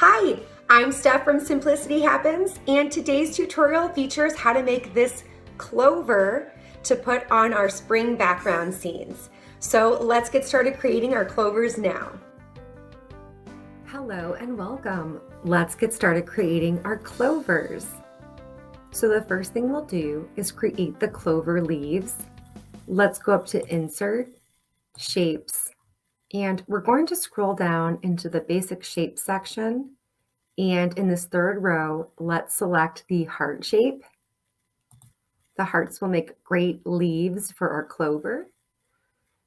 Hi, I'm Steph from Simplicity Happens, and today's tutorial features how to make this clover to put on our spring background scenes. So let's get started creating our clovers now. Hello and welcome. Let's get started creating our clovers. So the first thing we'll do is create the clover leaves. Let's go up to Insert, Shapes, and we're going to scroll down into the Basic Shape section. And in this third row, let's select the heart shape. The hearts will make great leaves for our clover.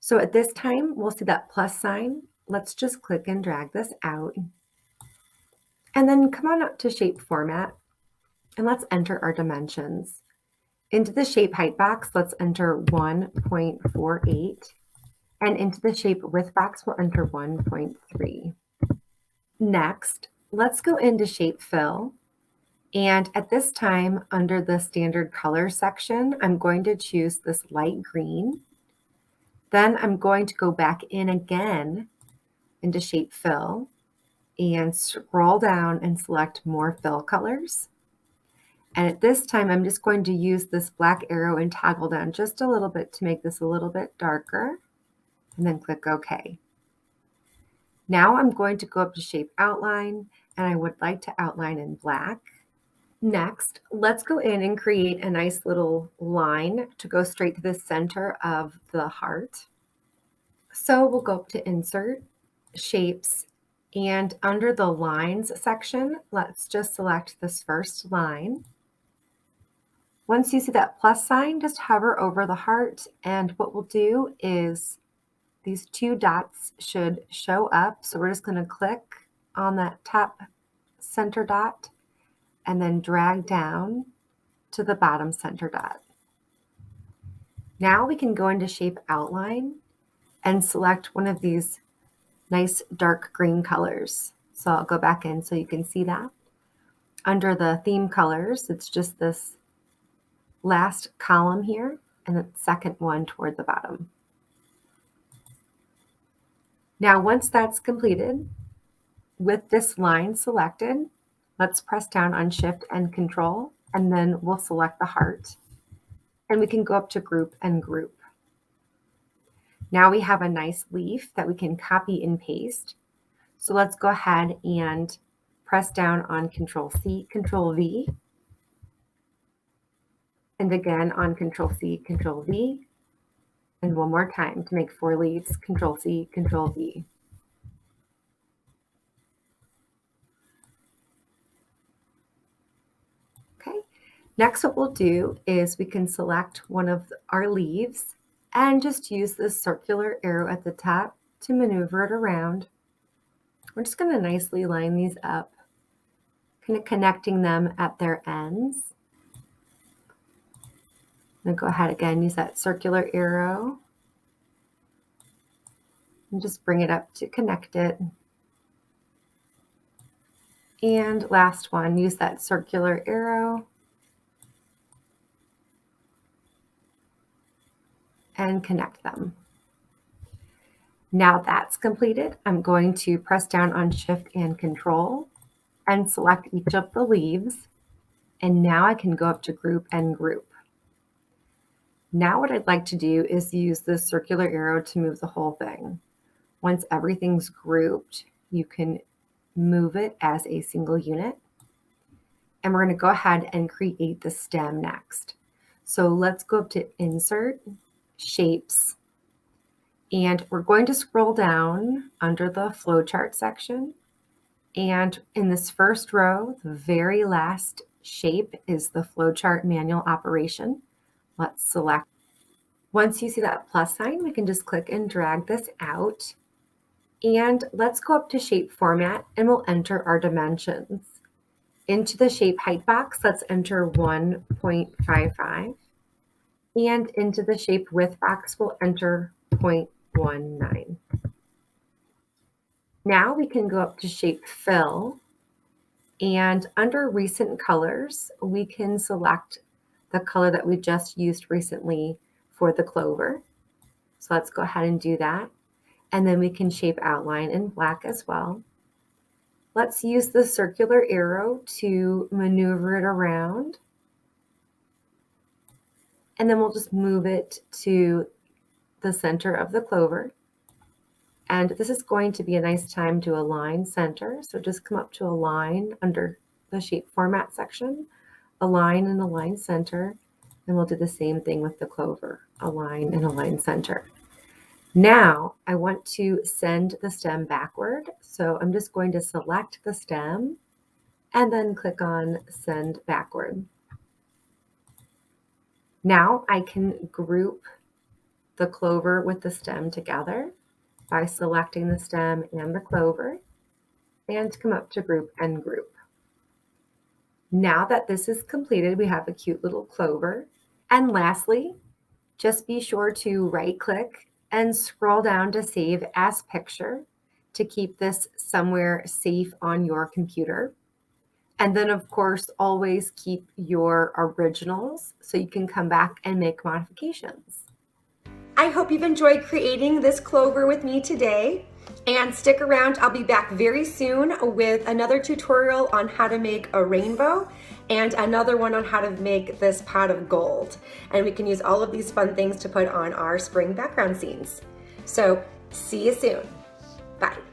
So at this time, we'll see that plus sign. Let's just click and drag this out. And then come on up to Shape Format, and let's enter our dimensions. Into the Shape Height box, let's enter 1.48. And into the Shape Width box, we'll enter 1.3. Next, let's go into Shape Fill. And at this time, under the standard color section, I'm going to choose this light green. Then I'm going to go back in again into Shape Fill and scroll down and select more fill colors. And at this time, I'm just going to use this black arrow and toggle down just a little bit to make this a little bit darker, and then click OK. Now I'm going to go up to Shape Outline, and I would like to outline in black. Next, let's go in and create a nice little line to go straight to the center of the heart. So we'll go up to Insert, Shapes, and under the Lines section, let's just select this first line. Once you see that plus sign, just hover over the heart, and what we'll do is these two dots should show up. So we're just going to click on that top center dot and then drag down to the bottom center dot. Now we can go into Shape Outline and select one of these nice dark green colors. So I'll go back in so you can see that. Under the theme colors, it's just this last column here and the second one toward the bottom. Now once that's completed, with this line selected, let's press down on Shift and Control, and then we'll select the heart. And we can go up to Group and Group. Now we have a nice leaf that we can copy and paste. So let's go ahead and press down on Control-C, Control-V. And again on Control-C, Control-V. And one more time to make 4 leaves, Control-C, Control-V. Next, what we'll do is we can select one of our leaves and just use this circular arrow at the top to maneuver it around. We're just going to nicely line these up, kind of connecting them at their ends. I'm going to go ahead again, use that circular arrow and just bring it up to connect it. And last one, use that circular arrow and connect them. Now that's completed, I'm going to press down on Shift and Control and select each of the leaves. And now I can go up to Group and Group. Now what I'd like to do is use this circular arrow to move the whole thing. Once everything's grouped, you can move it as a single unit. And we're going to go ahead and create the stem next. So let's go up to Insert, Shapes, and we're going to scroll down under the flowchart section. And in this first row, the very last shape is the flowchart manual operation. Let's select. Once you see that plus sign, we can just click and drag this out. And let's go up to Shape Format and we'll enter our dimensions. Into the Shape Height box, let's enter 1.55. And into the Shape Width box, we'll enter 0.19. Now we can go up to Shape Fill, and under Recent Colors, we can select the color that we just used recently for the clover. So let's go ahead and do that. And then we can Shape Outline in black as well. Let's use the circular arrow to maneuver it around. And then we'll just move it to the center of the clover. And this is going to be a nice time to align center. So just come up to align under the shape format section, align and align center. And we'll do the same thing with the clover, align and align center. Now I want to send the stem backward. So I'm just going to select the stem and then click on send backward. Now I can group the clover with the stem together by selecting the stem and the clover and come up to group and group. Now that this is completed, we have a cute little clover. And lastly, just be sure to right click and scroll down to save as picture to keep this somewhere safe on your computer. And then of course, always keep your originals so you can come back and make modifications. I hope you've enjoyed creating this clover with me today. And stick around, I'll be back very soon with another tutorial on how to make a rainbow and another one on how to make this pot of gold. And we can use all of these fun things to put on our spring background scenes. So see you soon. Bye.